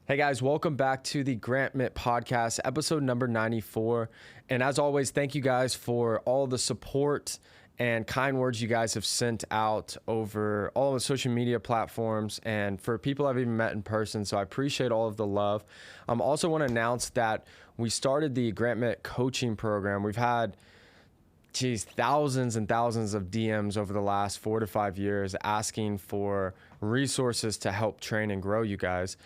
Hey guys, welcome back to the Mitt podcast, episode number 94. And as always, thank you guys for all the support and kind words you guys have sent out over all the social media platforms and for people I've even met in person. So I appreciate all of the love. I also want to announce that we started the Mitt coaching program. We've had thousands and thousands of DMs over the last 4 to 5 years asking for resources to help train and grow you guys.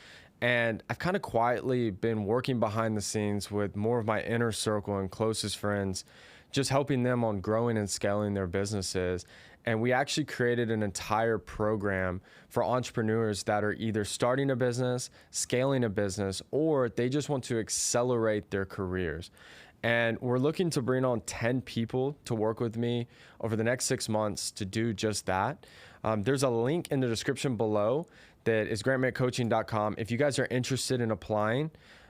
And I've kind of quietly been working behind the scenes with more of my inner circle and closest friends, just helping them on growing and scaling their businesses. And we actually created an entire program for entrepreneurs that are either starting a business, scaling a business, or they just want to accelerate their careers. And we're looking to bring on 10 people to work with me over the next 6 months to do just that. There's a link in the description below that is grantmittcoaching.com. If you guys are interested in applying,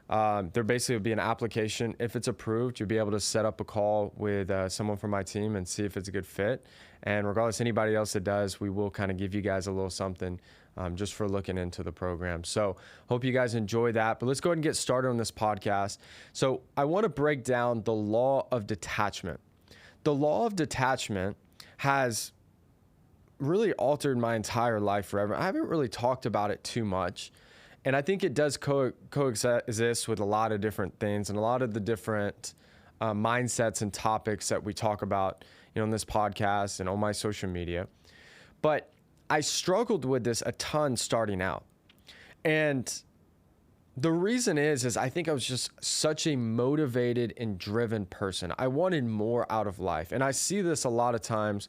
there basically will be an application. If it's approved, you'll be able to set up a call with someone from my team and see if it's a good fit. And regardless, anybody else that does, we will kind of give you guys a little something just for looking into the program. So hope you guys enjoy that. But let's go ahead and get started on this podcast. So I want to break down the Law of Detachment. The Law of Detachment has really altered my entire life forever. I haven't really talked about it too much. And I think it does coexist with a lot of different things and a lot of the different mindsets and topics that we talk about, on this podcast and on my social media. But I struggled with this a ton starting out. And the reason is I think I was just such a motivated and driven person. I wanted more out of life. And I see this a lot of times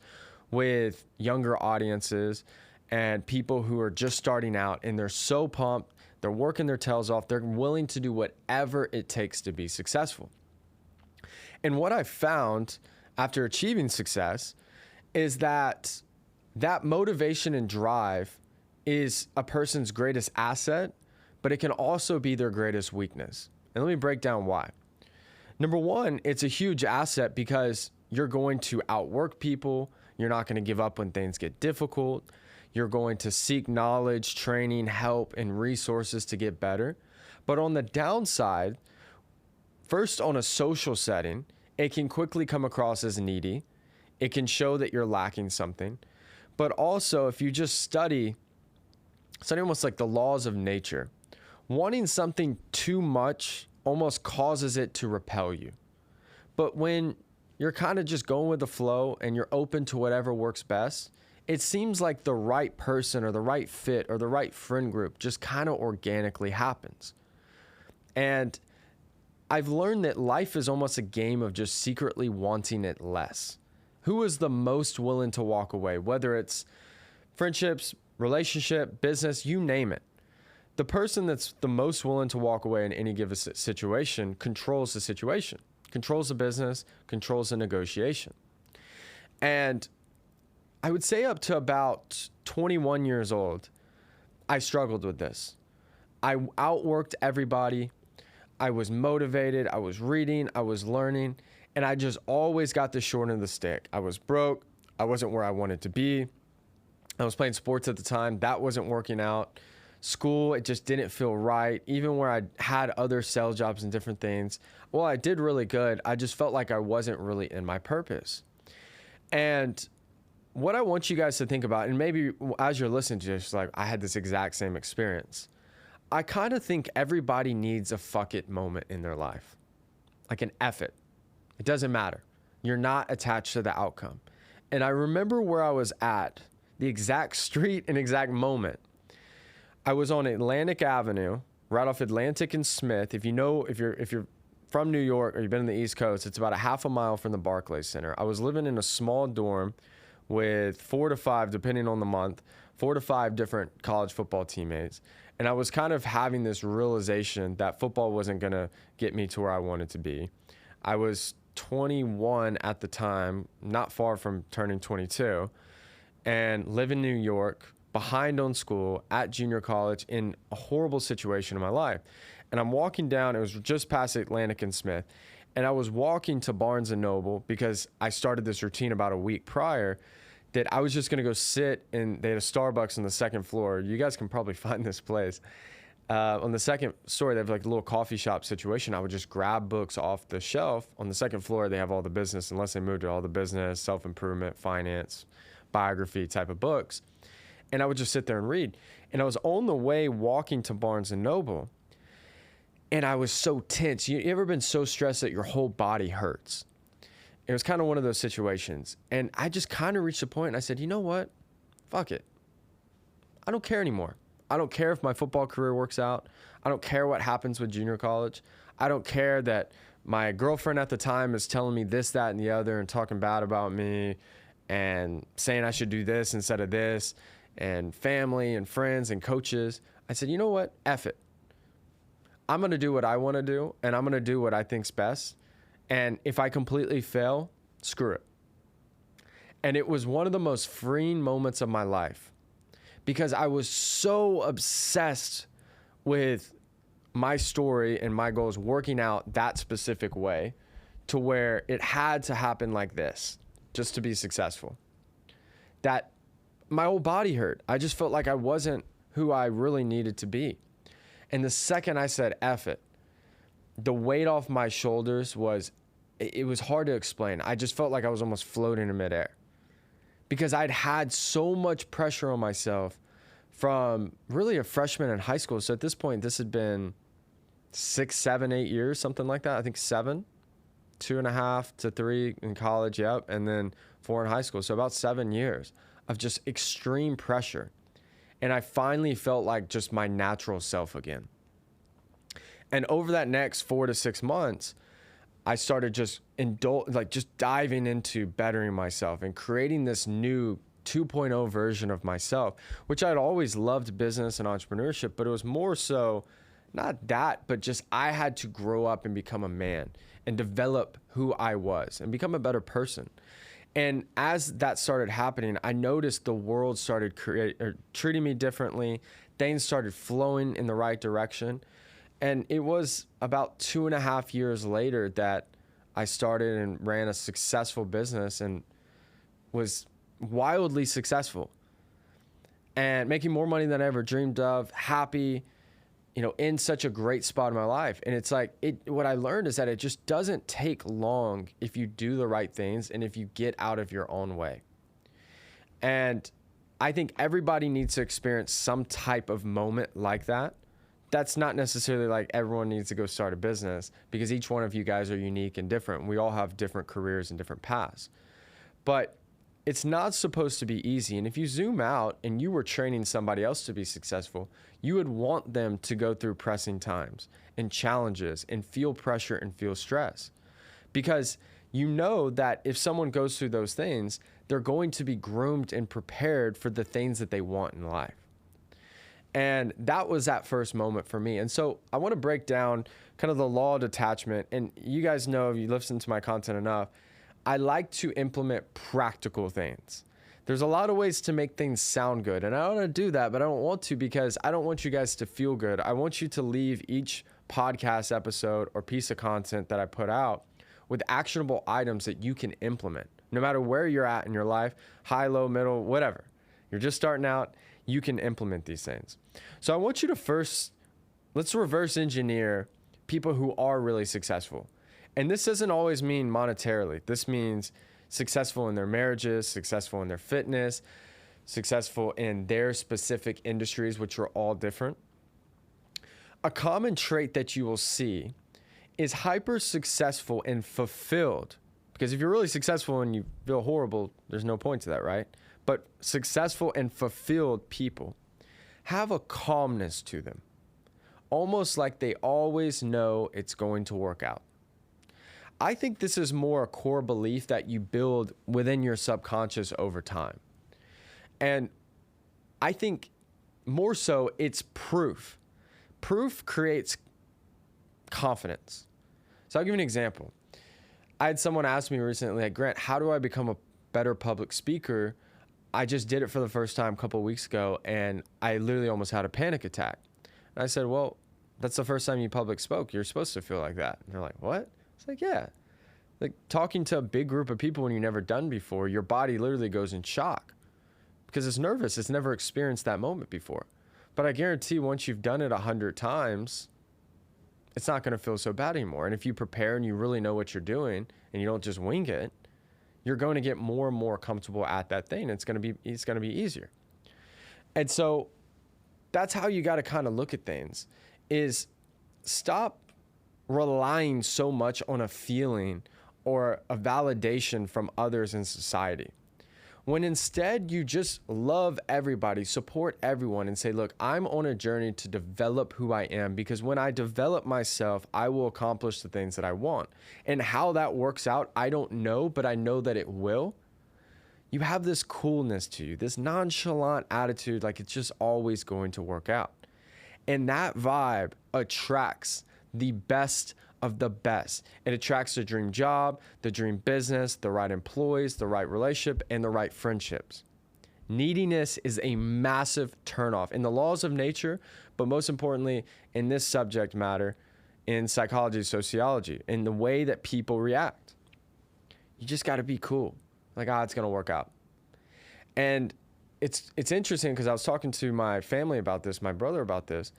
with younger audiences and people who are just starting out, and they're so pumped, they're working their tails off, they're willing to do whatever it takes to be successful. And what I found after achieving success is that motivation and drive is a person's greatest asset, but it can also be their greatest weakness. And let me break down why. Number one, it's a huge asset because you're going to outwork people. You're not going to give up when things get difficult. You're going to seek knowledge, training, help, and resources to get better. But on the downside, first on a social setting, it can quickly come across as needy. It can show that you're lacking something. But also, if you just study almost like the laws of nature, wanting something too much almost causes it to repel you. But when you're kind of just going with the flow and you're open to whatever works best, it seems like the right person or the right fit or the right friend group just kind of organically happens. And I've learned that life is almost a game of just secretly wanting it less. Who is the most willing to walk away? Whether it's friendships, relationship, business, you name it. The person that's the most willing to walk away in any given situation controls the situation, controls the business, controls the negotiation. And I would say up to about 21 years old, I struggled with this. I outworked everybody. I was motivated. I was reading. I was learning. And I just always got the short end of the stick. I was broke. I wasn't where I wanted to be. I was playing sports at the time. That wasn't working out. School, it just didn't feel right. Even where I had other sales jobs and different things, well, I did really good. I just felt like I wasn't really in my purpose. And what I want you guys to think about, and maybe as you're listening to this, like I had this exact same experience. I kind of think everybody needs a fuck it moment in their life. Like an F it. It doesn't matter. You're not attached to the outcome. And I remember where I was at, the exact street and exact moment. I was on Atlantic Avenue, right off Atlantic and Smith. If you're from New York or you've been in the East Coast, it's about a half a mile from the Barclays Center. I was living in a small dorm with 4 to 5, depending on the month, 4 to 5 different college football teammates. And I was kind of having this realization that football wasn't going to get me to where I wanted to be. I was 21 at the time, not far from turning 22, and live in New York, behind on school, at junior college, in a horrible situation in my life. And I'm walking down, it was just past Atlantic and Smith, and I was walking to Barnes & Noble because I started this routine about a week prior that I was just going to go sit in, they had a Starbucks on the second floor. You guys can probably find this place. On the second story, they have like a little coffee shop situation. I would just grab books off the shelf. On the second floor, they have all the business, unless they moved to all the business, self-improvement, finance, biography type of books. And I would just sit there and read. And I was on the way walking to Barnes and Noble, and I was so tense. You ever been so stressed that your whole body hurts? It was kind of one of those situations. And I just kind of reached a point and I said, you know what? Fuck it. I don't care anymore. I don't care if my football career works out. I don't care what happens with junior college. I don't care that my girlfriend at the time is telling me this, that, and the other and talking bad about me and saying I should do this instead of this, and family and friends and coaches. I said, you know what? F it. I'm going to do what I want to do, and I'm going to do what I think's best. And if I completely fail, screw it. And it was one of the most freeing moments of my life, because I was so obsessed with my story and my goals working out that specific way, to where it had to happen like this just to be successful, that my whole body hurt. I just felt like I wasn't who I really needed to be. And the second I said F it, the weight off my shoulders it was hard to explain. I just felt like I was almost floating in midair, because I'd had so much pressure on myself from really a freshman in high school. So at this point, this had been 6, 7, 8 years, something like that. I think 7, 2.5 to 3 in college. Yep. And then 4 in high school. So about 7 years of just extreme pressure. And I finally felt like just my natural self again. And over that next 4 to 6 months, I started just diving into bettering myself and creating this new 2.0 version of myself, which I'd always loved business and entrepreneurship, but it was more so not that, but just I had to grow up and become a man and develop who I was and become a better person. And as that started happening, I noticed the world started treating me differently. Things started flowing in the right direction. And it was about 2.5 years later that I started and ran a successful business and was wildly successful and making more money than I ever dreamed of, happy, in such a great spot in my life. And it's like, what I learned is that it just doesn't take long if you do the right things and if you get out of your own way. And I think everybody needs to experience some type of moment like that. That's not necessarily like everyone needs to go start a business, because each one of you guys are unique and different. We all have different careers and different paths. But it's not supposed to be easy. And if you zoom out and you were training somebody else to be successful, you would want them to go through pressing times and challenges and feel pressure and feel stress. Because you know that if someone goes through those things, they're going to be groomed and prepared for the things that they want in life. And that was that first moment for me. And so I want to break down kind of the law of detachment. And you guys know, if you listen to my content enough, I like to implement practical things. There's a lot of ways to make things sound good. And I want to do that, but I don't want to, because I don't want you guys to feel good. I want you to leave each podcast episode or piece of content that I put out with actionable items that you can implement. No matter where you're at in your life, high, low, middle, whatever. You're just starting out, you can implement these things. So I want you to let's reverse engineer people who are really successful. And this doesn't always mean monetarily. This means successful in their marriages, successful in their fitness, successful in their specific industries, which are all different. A common trait that you will see is hyper successful and fulfilled. Because if you're really successful and you feel horrible, there's no point to that, right? But successful and fulfilled people have a calmness to them, almost like they always know it's going to work out. I think this is more a core belief that you build within your subconscious over time. And I think more so it's proof. Proof creates confidence. So I'll give you an example. I had someone ask me recently, like, Grant, how do I become a better public speaker? I just did it for the first time a couple of weeks ago, and I literally almost had a panic attack. And I said, well, that's the first time you public spoke. You're supposed to feel like that. And they're like, what? It's like, yeah. Like talking to a big group of people when you've never done before, your body literally goes in shock because it's nervous. It's never experienced that moment before. But I guarantee once you've done it 100 times, it's not going to feel so bad anymore. And if you prepare and you really know what you're doing and you don't just wing it, you're going to get more and more comfortable at that thing. It's going to be easier. And so that's how you got to kind of look at things, is stop relying so much on a feeling or a validation from others in society, when instead you just love everybody, support everyone, and say, look, I'm on a journey to develop who I am, because when I develop myself, I will accomplish the things that I want. And how that works out, I don't know, but I know that it will. You have this coolness to you, this nonchalant attitude, like it's just always going to work out. And that vibe attracts the best of the best. It attracts the dream job, the dream business, the right employees, the right relationship, and the right friendships. Neediness is a massive turnoff in the laws of nature, but most importantly, in this subject matter, in psychology, sociology, in the way that people react. You just got to be cool. Like, it's going to work out. And it's interesting because I was talking to my family about this, my brother about this,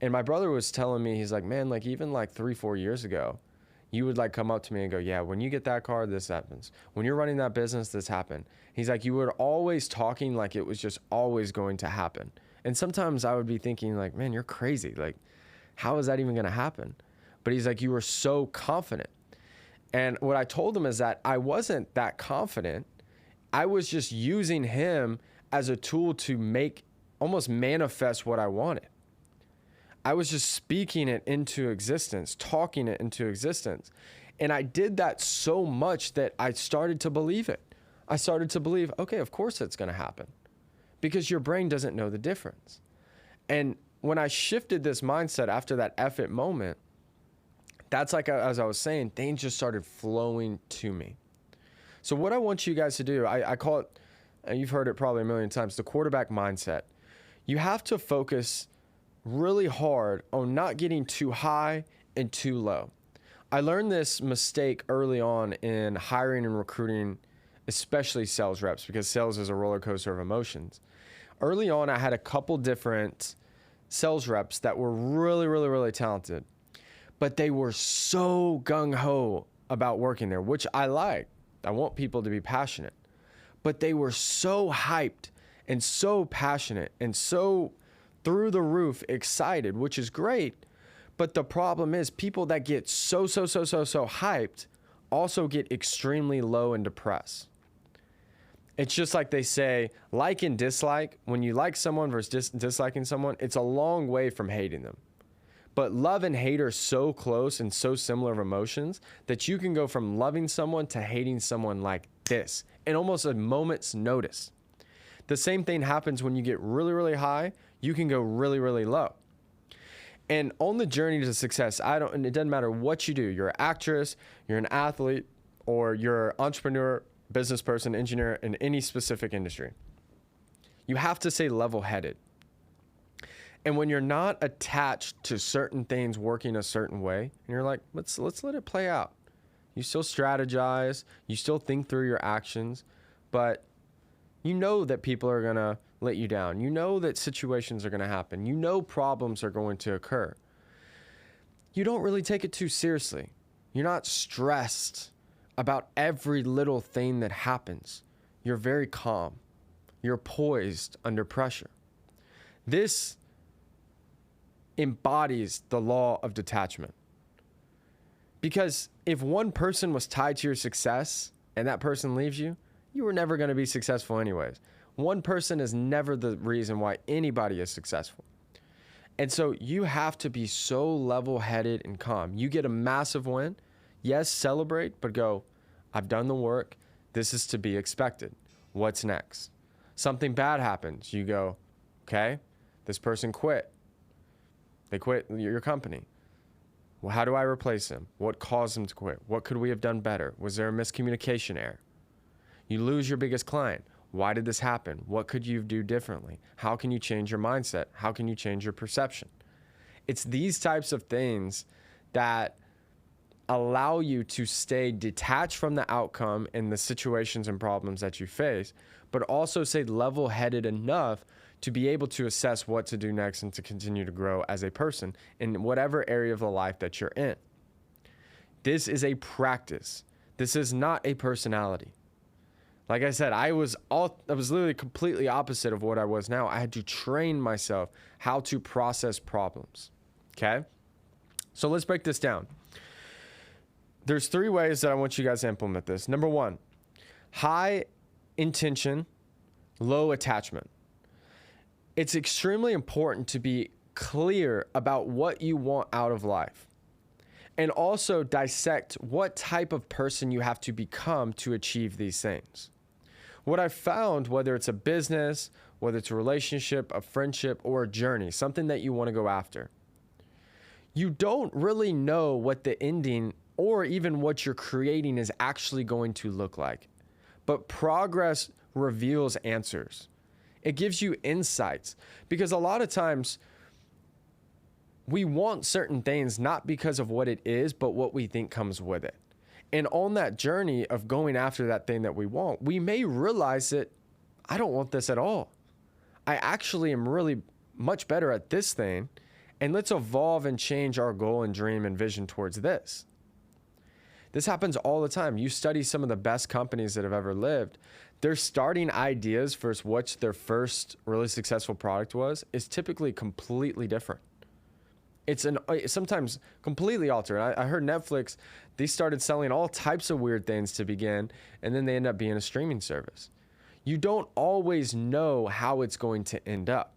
and my brother was telling me, he's like, man, like even like 3-4 years ago, you would like come up to me and go, yeah, when you get that car, this happens. When you're running that business, this happened. He's like, you were always talking like it was just always going to happen. And sometimes I would be thinking like, man, you're crazy. Like, how is that even going to happen? But he's like, you were so confident. And what I told him is that I wasn't that confident. I was just using him as a tool to almost manifest what I wanted. I was just speaking it into existence, talking it into existence. And I did that so much that I started to believe it. I started to believe, okay, of course it's going to happen, because your brain doesn't know the difference. And when I shifted this mindset after that F-it moment, that's like, as I was saying, things just started flowing to me. So what I want you guys to do, I call it, and you've heard it probably a million times, the quarterback mindset. You have to focus really hard on not getting too high and too low. I learned this mistake early on in hiring and recruiting, especially sales reps, because sales is a roller coaster of emotions. Early on, I had a couple different sales reps that were really, really, really talented, but they were so gung-ho about working there, which I like. I want people to be passionate, but they were so hyped and so passionate and so through the roof excited, which is great. But the problem is people that get so hyped also get extremely low and depressed. It's just like they say, like and dislike. When you like someone versus disliking someone, it's a long way from hating them. But love and hate are so close and so similar of emotions that you can go from loving someone to hating someone like this in almost a moment's notice. The same thing happens when you get really, really high. You can go really, really low. And on the journey to success, and it doesn't matter what you do. You're an actress, you're an athlete, or you're an entrepreneur, business person, engineer in any specific industry. You have to stay level-headed. And when you're not attached to certain things working a certain way, and you're like, let's let it play out. You still strategize, you still think through your actions, but you know that people are going to let you down. You know that situations are going to happen. You know problems are going to occur. You don't really take it too seriously. You're not stressed about every little thing that happens. You're very calm. You're poised under pressure. This embodies the law of detachment. Because if one person was tied to your success and that person leaves you, you were never going to be successful anyways. One person is never the reason why anybody is successful. And so you have to be so level-headed and calm. You get a massive win. Yes, celebrate, but go, I've done the work. This is to be expected. What's next? Something bad happens. You go, okay, this person quit. They quit your company. Well, how do I replace them? What caused them to quit? What could we have done better? Was there a miscommunication error? You lose your biggest client. Why did this happen? What could you do differently? How can you change your mindset? How can you change your perception? It's these types of things that allow you to stay detached from the outcome and the situations and problems that you face, but also stay level-headed enough to be able to assess what to do next and to continue to grow as a person in whatever area of the life that you're in. This is a practice. This is not a personality. Like I said, I was literally completely opposite of what I was now. I had to train myself how to process problems. Okay? So let's break this down. There's 3 ways that I want you guys to implement this. Number 1, high intention, low attachment. It's extremely important to be clear about what you want out of life, and also dissect what type of person you have to become to achieve these things. What I've found, whether it's a business, whether it's a relationship, a friendship, or a journey, something that you want to go after, you don't really know what the ending or even what you're creating is actually going to look like. But progress reveals answers. It gives you insights, because a lot of times we want certain things not because of what it is, but what we think comes with it. And on that journey of going after that thing that we want, we may realize that I don't want this at all. I actually am really much better at this thing, and let's evolve and change our goal and dream and vision towards this. This happens all the time. You study some of the best companies that have ever lived. Their starting ideas for what their first really successful product was is typically completely different. It's sometimes completely altered. I heard Netflix, they started selling all types of weird things to begin, and then they end up being a streaming service. You don't always know how it's going to end up.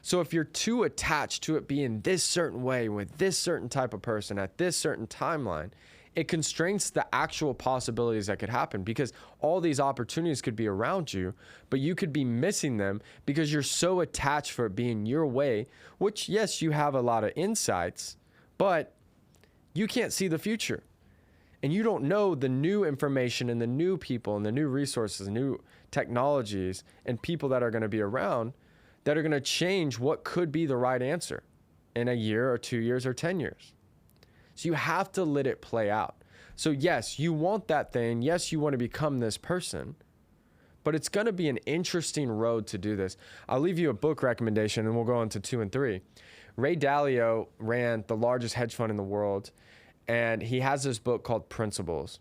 So if you're too attached to it being this certain way with this certain type of person at this certain timeline, it constrains the actual possibilities that could happen, because all these opportunities could be around you, but you could be missing them because you're so attached for it being your way, which, yes, you have a lot of insights, but you can't see the future. And you don't know the new information and the new people and the new resources, new technologies and people that are going to be around that are going to change what could be the right answer in a year or 2 years or 10 years. So you have to let it play out. So yes, you want that thing. Yes, you want to become this person, but it's going to be an interesting road to do this. I'll leave you a book recommendation and we'll go on to 2 and 3. Ray Dalio ran the largest hedge fund in the world, and he has this book called Principles.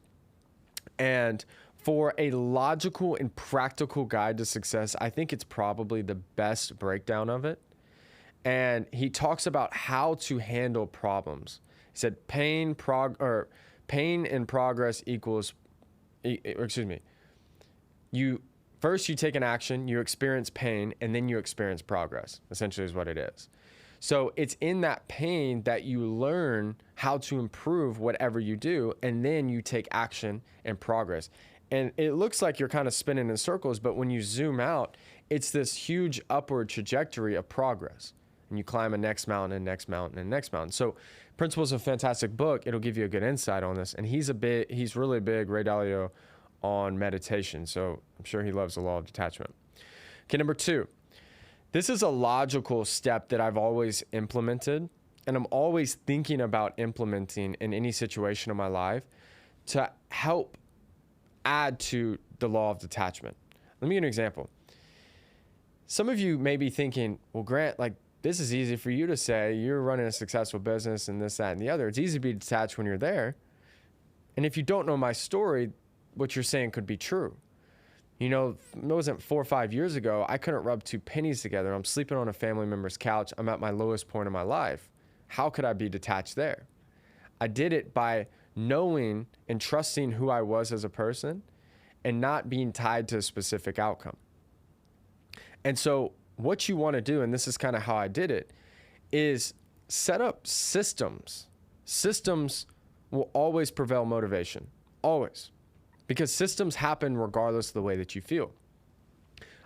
And for a logical and practical guide to success, I think it's probably the best breakdown of it. And he talks about how to handle problems. He said pain and progress equals, you take an action, you experience pain, and then you experience progress, essentially is what it is. So it's in that pain that you learn how to improve whatever you do, and then you take action and progress. And it looks like you're kind of spinning in circles, but when you zoom out, it's this huge upward trajectory of progress. And you climb a next mountain and next mountain and next mountain. So Principles is a fantastic book. It'll give you a good insight on this. And he's really big, Ray Dalio, on meditation. So I'm sure he loves the Law of Detachment. Okay, number 2. This is a logical step that I've always implemented, and I'm always thinking about implementing in any situation of my life to help add to the Law of Detachment. Let me give you an example. Some of you may be thinking, well, Grant, this is easy for you to say. You're running a successful business and this, that, and the other. It's easy to be detached when you're there. And if you don't know my story, what you're saying could be true. You know, it wasn't 4 or 5 years ago, I couldn't rub 2 pennies together. I'm sleeping on a family member's couch. I'm at my lowest point in my life. How could I be detached there? I did it by knowing and trusting who I was as a person and not being tied to a specific outcome. And so what you want to do, and this is kind of how I did it, is set up systems. Systems will always prevail motivation. Always. Because systems happen regardless of the way that you feel.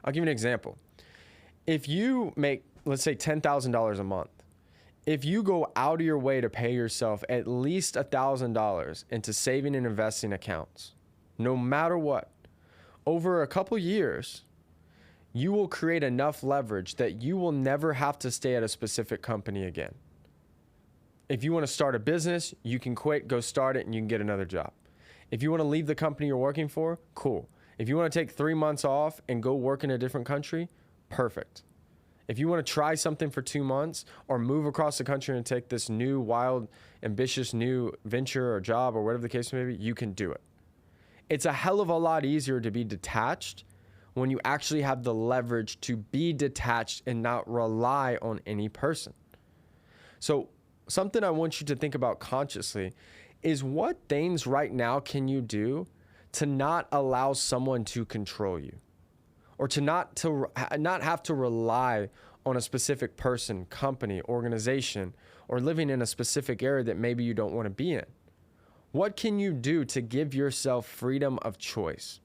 I'll give you an example. If you make, let's say, $10,000 a month, if you go out of your way to pay yourself at least $1,000 into saving and investing accounts, no matter what, over a couple years, you will create enough leverage that you will never have to stay at a specific company again. If you want to start a business, you can quit, go start it, and you can get another job. If you want to leave the company you're working for, cool. If you want to take 3 months off and go work in a different country, perfect. If you want to try something for 2 months or move across the country and take this new, wild, ambitious new venture or job or whatever the case may be, you can do it. It's a hell of a lot easier to be detached when you actually have the leverage to be detached and not rely on any person. So something I want you to think about consciously is what things right now can you do to not allow someone to control you, or to not have to rely on a specific person, company, organization, or living in a specific area that maybe you don't want to be in. What can you do to give yourself freedom of choice?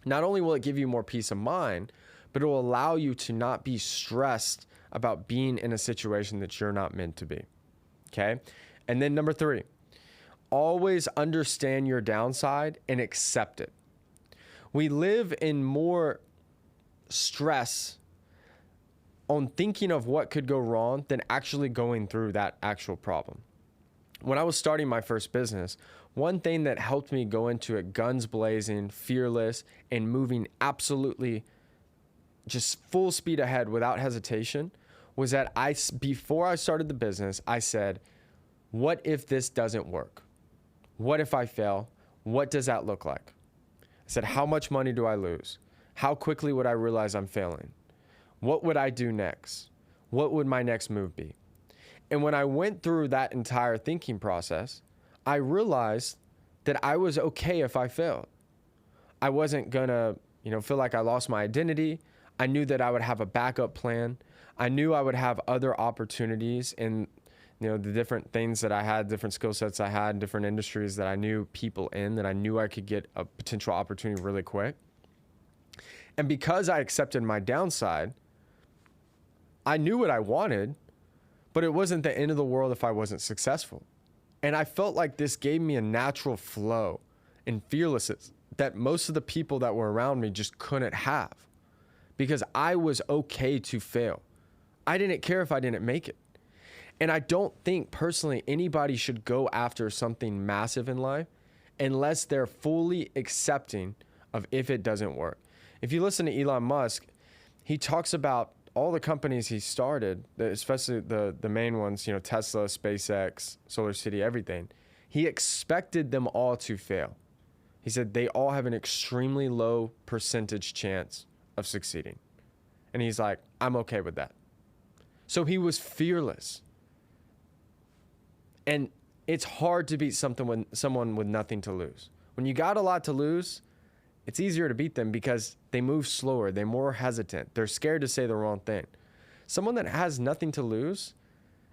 Not only will it give you more peace of mind, but it will allow you to not be stressed about being in a situation that you're not meant to be. Okay? And then number 3, always understand your downside and accept it. We live in more stress on thinking of what could go wrong than actually going through that actual problem. When I was starting my first business, one thing that helped me go into it guns blazing, fearless, and moving absolutely just full speed ahead without hesitation was that before I started the business, I said, what if this doesn't work? What if I fail? What does that look like? I said, how much money do I lose? How quickly would I realize I'm failing? What would I do next? What would my next move be? And when I went through that entire thinking process, I realized that I was okay if I failed. I wasn't gonna, feel like I lost my identity. I knew that I would have a backup plan. I knew I would have other opportunities in, the different things that I had, different skill sets I had, different industries that I knew people in, that I knew I could get a potential opportunity really quick. And because I accepted my downside, I knew what I wanted, but it wasn't the end of the world if I wasn't successful. And I felt like this gave me a natural flow and fearlessness that most of the people that were around me just couldn't have, because I was okay to fail. I didn't care if I didn't make it. And I don't think personally anybody should go after something massive in life unless they're fully accepting of if it doesn't work. If you listen to Elon Musk, he talks about all the companies he started, especially the main ones, Tesla, SpaceX, SolarCity, everything. He expected them all to fail. He said they all have an extremely low percentage chance of succeeding. And he's like, I'm okay with that. So he was fearless. And it's hard to beat someone with nothing to lose. When you got a lot to lose, it's easier to beat them because they move slower. They're more hesitant. They're scared to say the wrong thing. Someone that has nothing to lose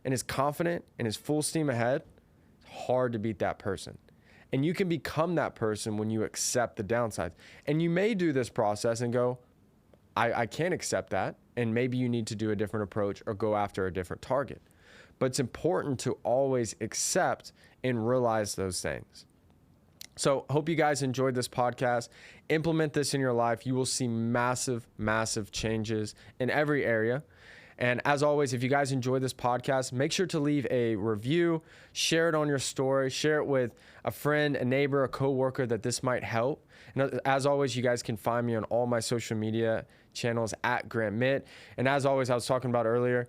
and is confident and is full steam ahead, it's hard to beat that person. And you can become that person when you accept the downsides. And you may do this process and go, I can't accept that. And maybe you need to do a different approach or go after a different target. But it's important to always accept and realize those things. So hope you guys enjoyed this podcast. Implement this in your life. You will see massive, massive changes in every area. And as always, if you guys enjoy this podcast, make sure to leave a review, share it on your story, share it with a friend, a neighbor, a coworker that this might help. And as always, you guys can find me on all my social media channels at Grant Mitt. And as always, I was talking about earlier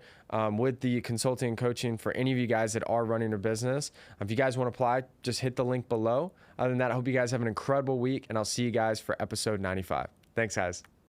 with the consulting and coaching for any of you guys that are running a business. If you guys want to apply, just hit the link below. Other than that, I hope you guys have an incredible week, and I'll see you guys for episode 95. Thanks, guys.